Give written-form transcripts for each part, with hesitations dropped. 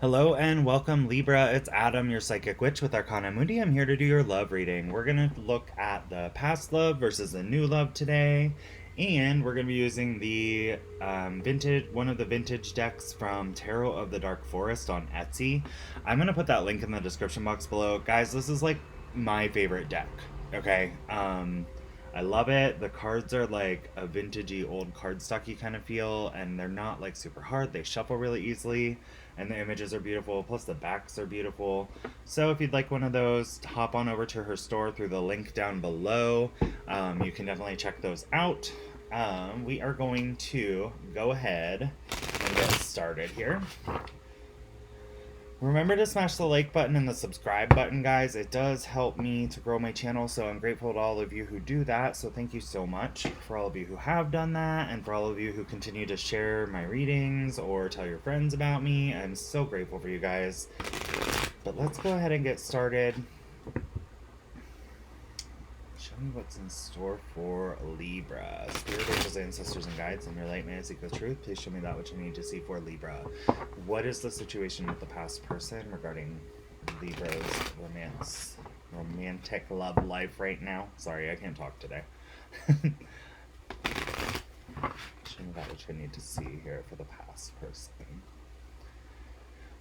Hello and welcome, Libra. It's Adam, your psychic witch with Arcana Mundi. I'm here to do your love reading. We're going to look at the past love versus the new love today, and we're going to be using the one of the vintage decks from Tarot of the Dark Forest on Etsy. I'm going to put that link in the description box below. Guys, this is like my favorite deck, okay? I love it. The cards are like a vintagey old cardstocky kind of feel, and they're not like super hard. They shuffle really easily, and the images are beautiful. Plus, the backs are beautiful. So, if you'd like one of those, hop on over to her store through the link down below. You can definitely check those out. We are going to go ahead and get started here. Remember to smash the like button and the subscribe button, guys. It does help me to grow my channel, so I'm grateful to all of you who do that. So thank you so much for all of you who have done that, and for all of you who continue to share my readings or tell your friends about me. I'm so grateful for you guys. But let's go ahead and get started. Show me what's in store for Libra. Spirit, angels, ancestors, and guides, and your light may I seek the truth. Please show me that which I need to see for Libra. What is the situation with the past person regarding Libra's romantic love life right now? Sorry, I can't talk today. Show me that which I need to see here for the past person.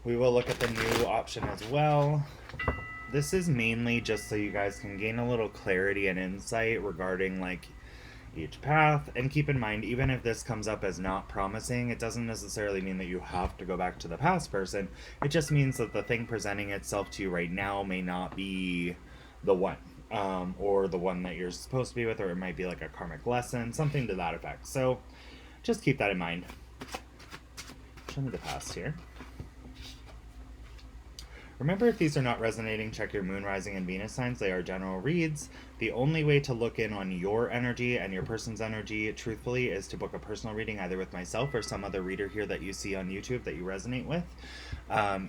We will look at the new option as well. This is mainly just so you guys can gain a little clarity and insight regarding like each path. And keep in mind, even if this comes up as not promising, it doesn't necessarily mean that you have to go back to the past person. It just means that the thing presenting itself to you right now may not be the one, or the one that you're supposed to be with, or it might be like a karmic lesson, something to that effect. So just keep that in mind. Show me the past here. Remember, if these are not resonating, check your moon, rising, and Venus signs. They are general reads. The only way to look in on your energy and your person's energy, truthfully, is to book a personal reading either with myself or some other reader here that you see on YouTube that you resonate with.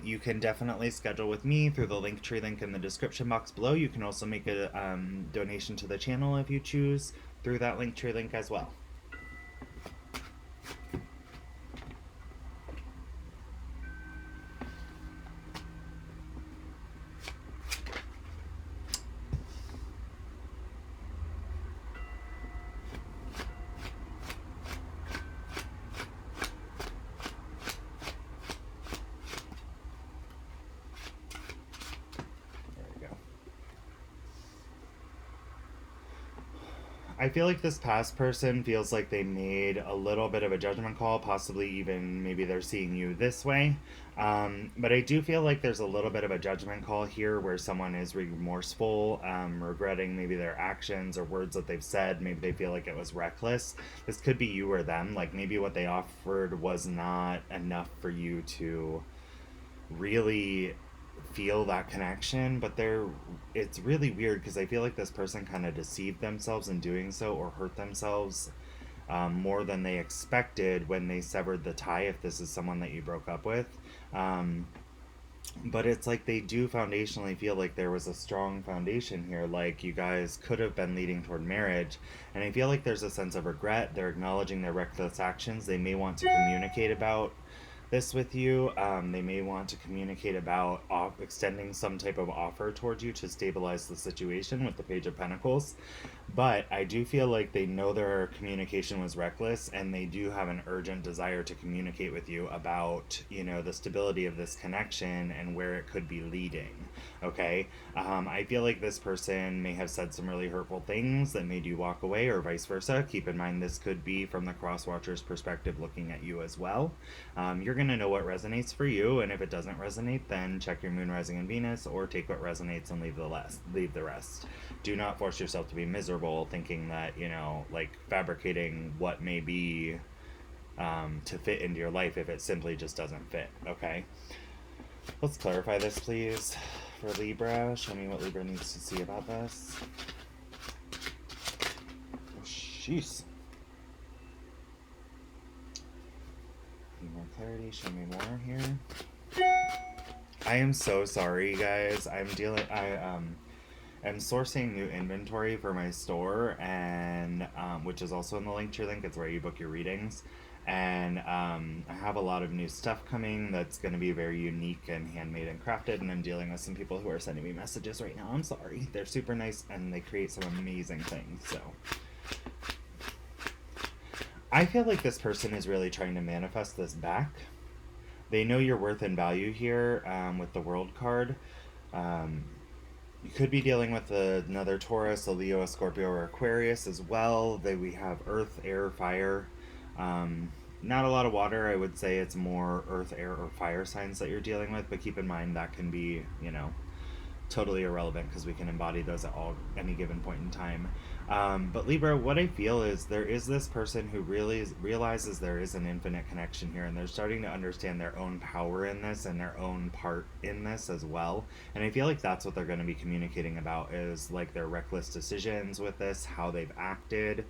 You can definitely schedule with me through the Linktree link in the description box below. You can also make a donation to the channel if you choose through that Linktree link as well. I feel like this past person feels like they made a little bit of a judgment call, possibly even maybe they're seeing you this way. But I do feel like there's a little bit of a judgment call here where someone is remorseful, regretting maybe their actions or words that they've said. Maybe they feel like it was reckless. This could be you or them. Like maybe what they offered was not enough for you to really feel that connection, but it's really weird because I feel like this person kind of deceived themselves in doing so, or hurt themselves more than they expected when they severed the tie, if this is someone that you broke up with. But it's like they do foundationally feel like there was a strong foundation here, like you guys could have been leading toward marriage, and I feel like there's a sense of regret. They're acknowledging their reckless actions. They may want to communicate about this with you. They may want to communicate about extending some type of offer towards you to stabilize the situation with the Page of Pentacles. But I do feel like they know their communication was reckless, and they do have an urgent desire to communicate with you about, the stability of this connection and where it could be leading. Okay? I feel like this person may have said some really hurtful things that made you walk away, or vice versa. Keep in mind, this could be from the cross watcher's perspective looking at you as well. You're going to know what resonates for you, and if it doesn't resonate, then check your moon, rising, and Venus, or take what resonates and leave the rest. Do not force yourself to be miserable thinking that, like fabricating what may be to fit into your life if it simply just doesn't fit. Okay, let's clarify this, please, for Libra. Show me what Libra needs to see about this. Oh, jeez. Need more clarity. Show me more here. I am so sorry, guys. I'm sourcing new inventory for my store, and which is also in the Linktree link. It's where you book your readings. And I have a lot of new stuff coming that's going to be very unique and handmade and crafted. And I'm dealing with some people who are sending me messages right now. I'm sorry. They're super nice and they create some amazing things. So I feel like this person is really trying to manifest this back. They know your worth and value here with the World card. Um, you could be dealing with another Taurus, a Leo, a Scorpio, or Aquarius as well. We have Earth, Air, Fire. Um, Not a lot of water. I would say it's more Earth, Air, or Fire signs that you're dealing with. But keep in mind that can be, totally irrelevant because we can embody those at any given point in time. But Libra, what I feel is there is this person who really realizes there is an infinite connection here, and they're starting to understand their own power in this and their own part in this as well. And I feel like that's what they're going to be communicating about is like their reckless decisions with this, how they've acted,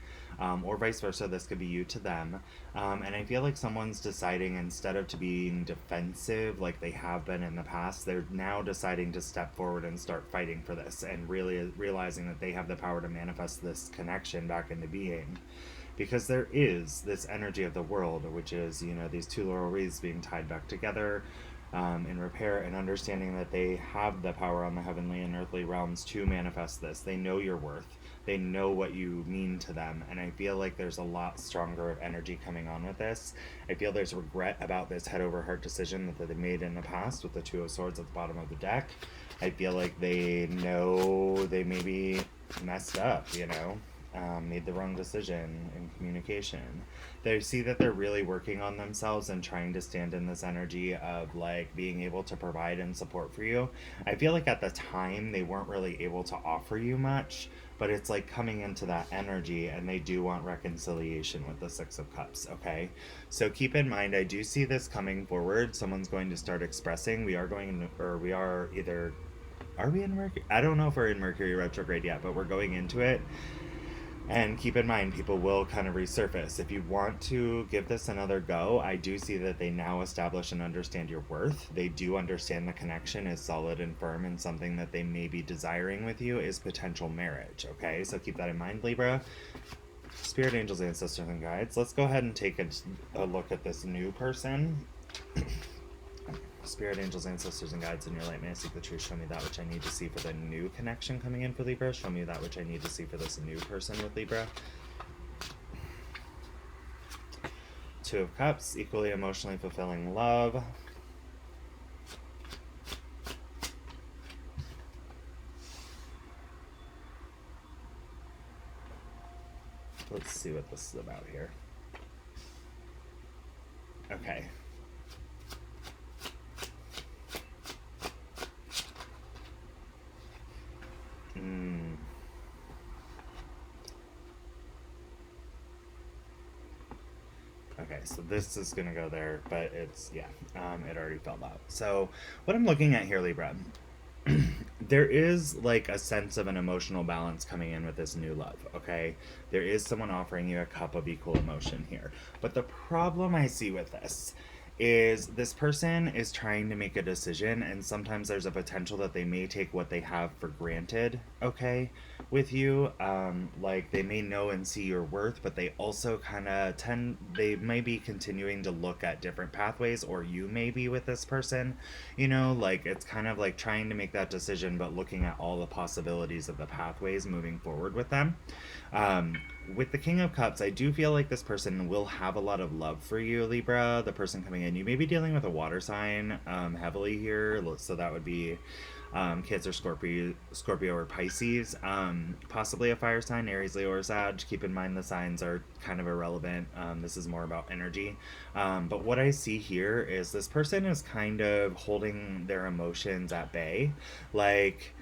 or vice versa. This could be you to them. And I feel like someone's deciding instead of to being defensive like they have been in the past, they're now deciding to step forward and start fighting for this and really realizing that they have the power to manifest this connection back into being. Because there is this energy of the world, which is, these two laurel wreaths being tied back together in repair, and understanding that they have the power on the heavenly and earthly realms to manifest this. They know your worth. They know what you mean to them, and I feel like there's a lot stronger energy coming on with this. I feel there's regret about this head over heart decision that they made in the past with the Two of Swords at the bottom of the deck. I feel like they know they maybe messed up, made the wrong decision in communication. They see that they're really working on themselves and trying to stand in this energy of like being able to provide and support for you. I feel like at the time they weren't really able to offer you much, but it's like coming into that energy, and they do want reconciliation with the Six of Cups. Okay, so keep in mind, I do see this coming forward. Someone's going to start expressing. We are going, or we are either, are we in Mercury? I don't know if we're in Mercury retrograde yet, but we're going into it. And keep in mind, people will kind of resurface. If you want to give this another go, I do see that they now establish and understand your worth. They do understand the connection is solid and firm, and something that they may be desiring with you is potential marriage. Okay, so keep that in mind, Libra. Spirit, angels, ancestors, and guides. Let's go ahead and take a look at this new person. Spirit, angels, ancestors, and guides in your light, may I seek the truth. Show me that which I need to see for the new connection coming in for Libra. Show me that which I need to see for this new person with Libra. Two of Cups, equally emotionally fulfilling love. Let's see what this is about here. Okay. Okay, so this is gonna go there, but it's, yeah, it already fell out. So what I'm looking at here, Libra, there is like a sense of an emotional balance coming in with this new love. Okay, there is someone offering you a cup of equal emotion here, but the problem I see with this person is trying to make a decision, and sometimes there's a potential that they may take what they have for granted, okay, with you. Like they may know and see your worth, but they also kind of they may be continuing to look at different pathways, or you may be with this person, like it's kind of like trying to make that decision, but looking at all the possibilities of the pathways moving forward with them. With the King of Cups, I do feel like this person will have a lot of love for you, Libra. The person coming in, you may be dealing with a water sign heavily here, so that would be Cancer, Scorpio, or Pisces. Possibly a fire sign, Aries, Leo, or Sag. Keep in mind the signs are kind of irrelevant. This is more about energy. But what I see here is this person is kind of holding their emotions at bay. Like,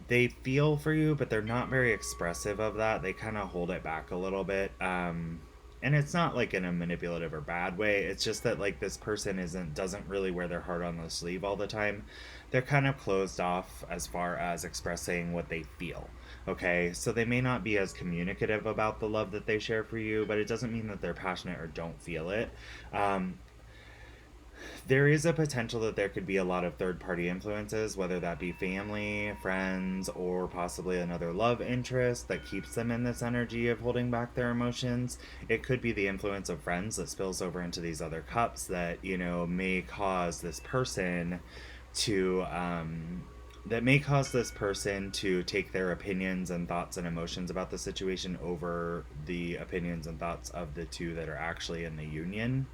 they feel for you, but they're not very expressive of that. They kind of hold it back a little bit. And it's not like in a manipulative or bad way. It's just that like this person doesn't really wear their heart on the sleeve all the time. They're kind of closed off as far as expressing what they feel. Okay, so they may not be as communicative about the love that they share for you, but it doesn't mean that they're passionate or don't feel it. There is a potential that there could be a lot of third party influences, whether that be family, friends, or possibly another love interest that keeps them in this energy of holding back their emotions. It could be the influence of friends that spills over into these other cups that, may cause this person to take their opinions and thoughts and emotions about the situation over the opinions and thoughts of the two that are actually in the union.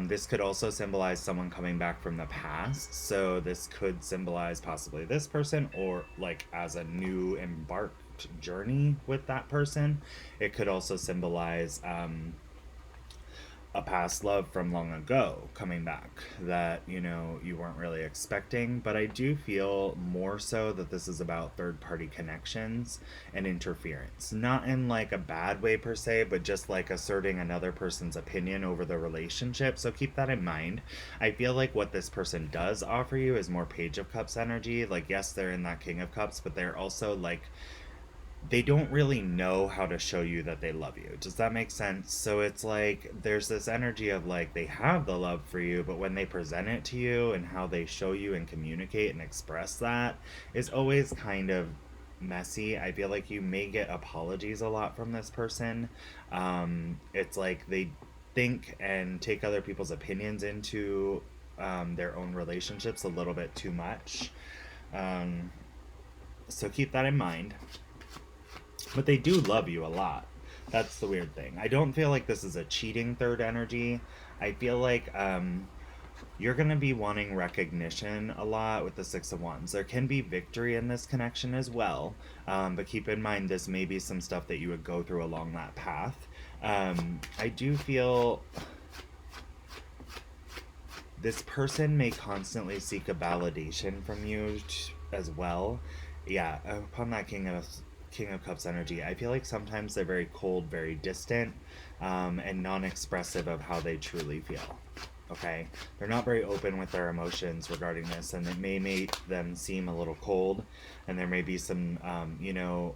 This could also symbolize someone coming back from the past. So this could symbolize possibly this person, or like as a new embarked journey with that person. It could also symbolize a past love from long ago coming back that you weren't really expecting. But I do feel more so that this is about third party connections and interference, not in like a bad way per se, but just like asserting another person's opinion over the relationship. So keep that in mind. I feel like what this person does offer you is more Page of Cups energy. Like, yes, they're in that King of Cups, but they're also like, they don't really know how to show you that they love you. Does that make sense? So it's like there's this energy of like they have the love for you, but when they present it to you and how they show you and communicate and express that is always kind of messy. I feel like you may get apologies a lot from this person. It's like they think and take other people's opinions into their own relationships a little bit too much. Um, so keep that in mind. But they do love you a lot. That's the weird thing. I don't feel like this is a cheating third energy. I feel like you're going to be wanting recognition a lot with the Six of Wands. There can be victory in this connection as well, but keep in mind this may be some stuff that you would go through along that path. I do feel this person may constantly seek a validation from you as well. Yeah, upon that King of Cups energy, I feel like sometimes they're very cold, very distant, and non-expressive of how they truly feel. Okay, they're not very open with their emotions regarding this, and it may make them seem a little cold. And there may be some,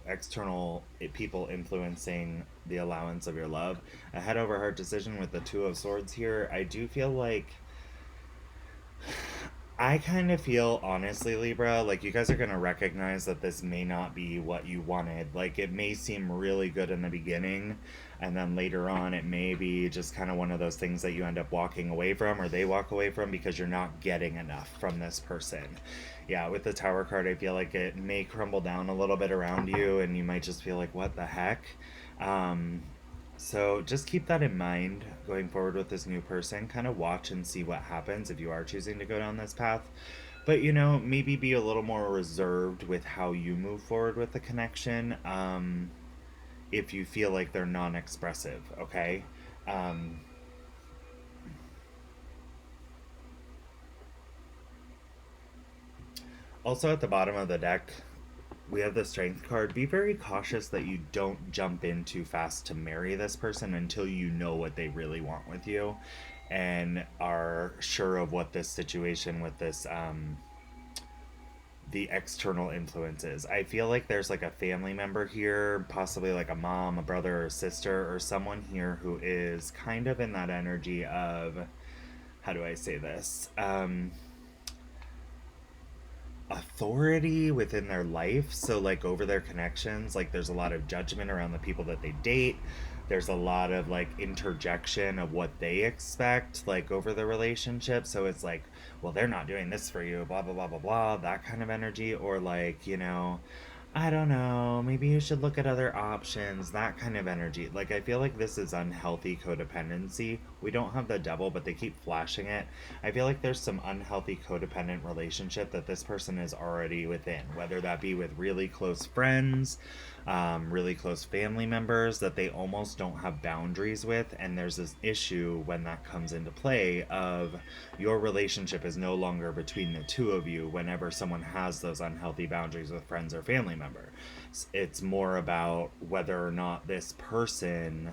external people influencing the allowance of your love. A head over heart decision with the Two of Swords here. I do feel like I kind of feel, honestly, Libra, like you guys are going to recognize that this may not be what you wanted. Like, it may seem really good in the beginning, and then later on, it may be just kind of one of those things that you end up walking away from, or they walk away from because you're not getting enough from this person. Yeah, with the Tower card, I feel like it may crumble down a little bit around you, and you might just feel like, what the heck? Um, so just keep that in mind going forward with this new person. Kind of watch and see what happens if you are choosing to go down this path. But maybe be a little more reserved with how you move forward with the connection. If you feel like they're non-expressive, okay? Um, Also at the bottom of the deck, we have the Strength card. Be very cautious that you don't jump in too fast to marry this person until you know what they really want with you and are sure of what this situation with this the external influences. I feel like there's like a family member here, possibly like a mom, a brother, or a sister, or someone here who is kind of in that energy of, how do I say this? Authority within their life, so like over their connections. Like there's a lot of judgment around the people that they date. There's a lot of like interjection of what they expect like over the relationship. So it's like, well, they're not doing this for you, blah blah blah blah blah, that kind of energy. Or like, I don't know, maybe you should look at other options, that kind of energy. Like, I feel like this is unhealthy codependency. We don't have the devil, but they keep flashing it. I feel like there's some unhealthy codependent relationship that this person is already within, whether that be with really close friends, really close family members that they almost don't have boundaries with. And there's this issue when that comes into play of your relationship is no longer between the two of you whenever someone has those unhealthy boundaries with friends or family member. It's more about whether or not this person,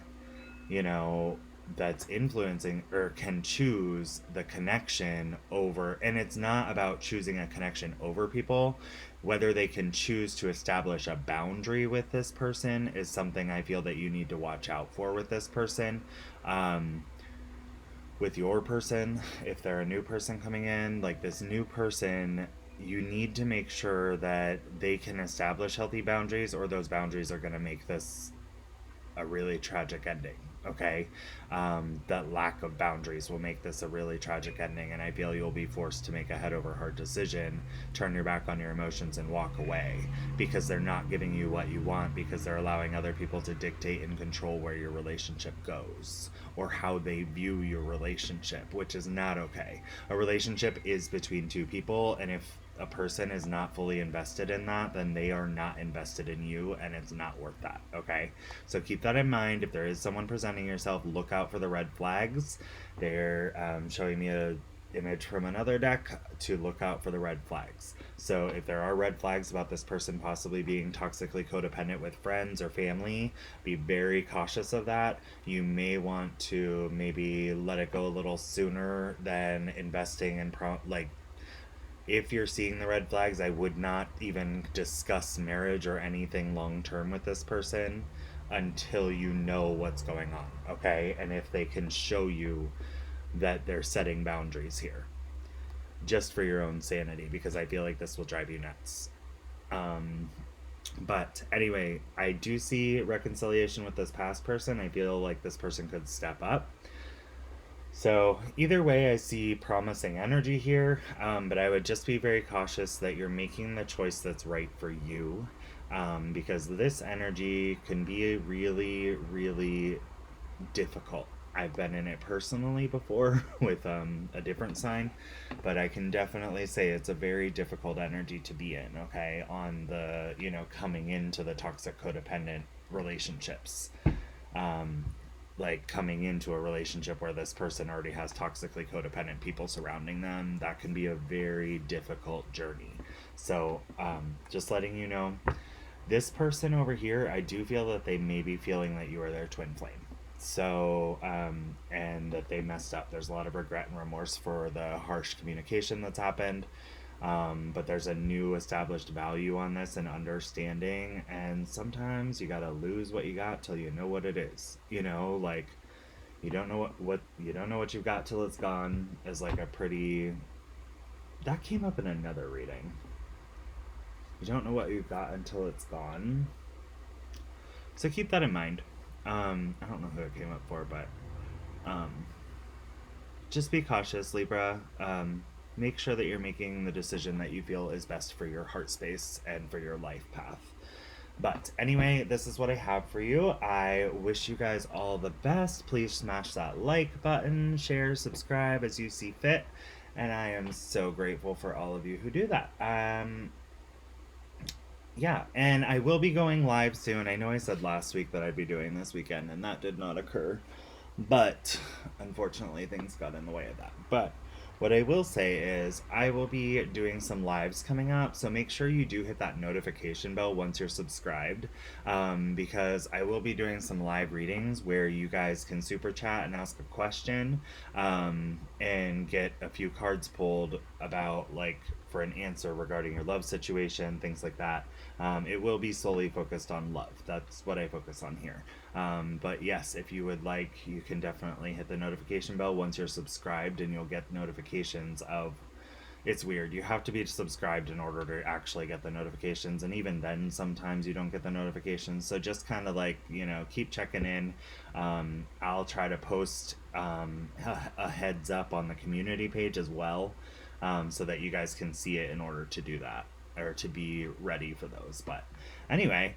you know, that's influencing or can choose the connection over. And it's not about choosing a connection over people. Whether they can choose to establish a boundary with this person is something I feel that you need to watch out for with this person. um with your person, if they're a new person coming in, like this new person, you need to make sure that they can establish healthy boundaries, or those boundaries are going to make this a really tragic ending. Okay, that lack of boundaries will make this a really tragic ending, and I feel you'll be forced to make a head over heart decision, turn your back on your emotions, and walk away because they're not giving you what you want, because they're allowing other people to dictate and control where your relationship goes or how they view your relationship, which is not okay. A relationship is between two people, and if a person is not fully invested in that, then they are not invested in you, and it's not worth that. Okay, so keep that in mind. If there is someone presenting yourself, look out for the red flags. They're showing me a image from another deck to look out for the red flags. So if there are red flags about this person possibly being toxically codependent with friends or family, be very cautious of that. You may want to maybe let it go a little sooner than investing in like, if you're seeing the red flags, I would not even discuss marriage or anything long term with this person until you know what's going on, okay? And if they can show you that they're setting boundaries here, just for your own sanity, because I feel like this will drive you nuts. Um, but anyway, I do see reconciliation with this past person. I feel like this person could step up. So either way, I see promising energy here, but I would just be very cautious that you're making the choice that's right for you, because this energy can be really, really difficult. I've been in it personally before with a different sign, but I can definitely say it's a very difficult energy to be in, okay, on the, coming into the toxic codependent relationships. Um, like coming into a relationship where this person already has toxically codependent people surrounding them, that can be a very difficult journey. So just letting you know, this person over here, I do feel that they may be feeling that you are their twin flame. So and that they messed up. There's a lot of regret and remorse for the harsh communication that's happened. But there's a new established value on this and understanding, and sometimes you gotta lose what you got till you know what it is. Like, you don't know what you don't know what you've got till it's gone is like a pretty, that came up in another reading. You don't know what you've got until it's gone. So keep that in mind. I don't know who it came up for, but um, just be cautious, Libra. Make sure that you're making the decision that you feel is best for your heart space and for your life path. But anyway, this is what I have for you. I wish you guys all the best. Please smash that like button, share, subscribe as you see fit. And I am so grateful for all of you who do that. Yeah, and I will be going live soon. I know I said last week that I'd be doing this weekend, and that did not occur. But unfortunately, things got in the way of that. But what I will say is I will be doing some lives coming up, so make sure you do hit that notification bell once you're subscribed, because I will be doing some live readings where you guys can super chat and ask a question, and get a few cards pulled about, like, for an answer regarding your love situation, things like that. It will be solely focused on love. That's what I focus on here. But yes, if you would like, you can definitely hit the notification bell once you're subscribed, and you'll get notifications of, it's weird, you have to be subscribed in order to actually get the notifications, and even then sometimes you don't get the notifications. So just kind of like, keep checking in. I'll try to post a heads up on the community page as well, so that you guys can see it in order to do that, or to be ready for those. But anyway,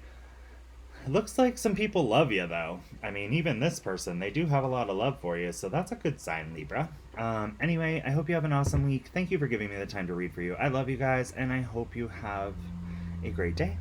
it looks like some people love you, though. I mean, even this person, they do have a lot of love for you, so that's a good sign, Libra. Anyway, I hope you have an awesome week. Thank you for giving me the time to read for you. I love you guys, and I hope you have a great day.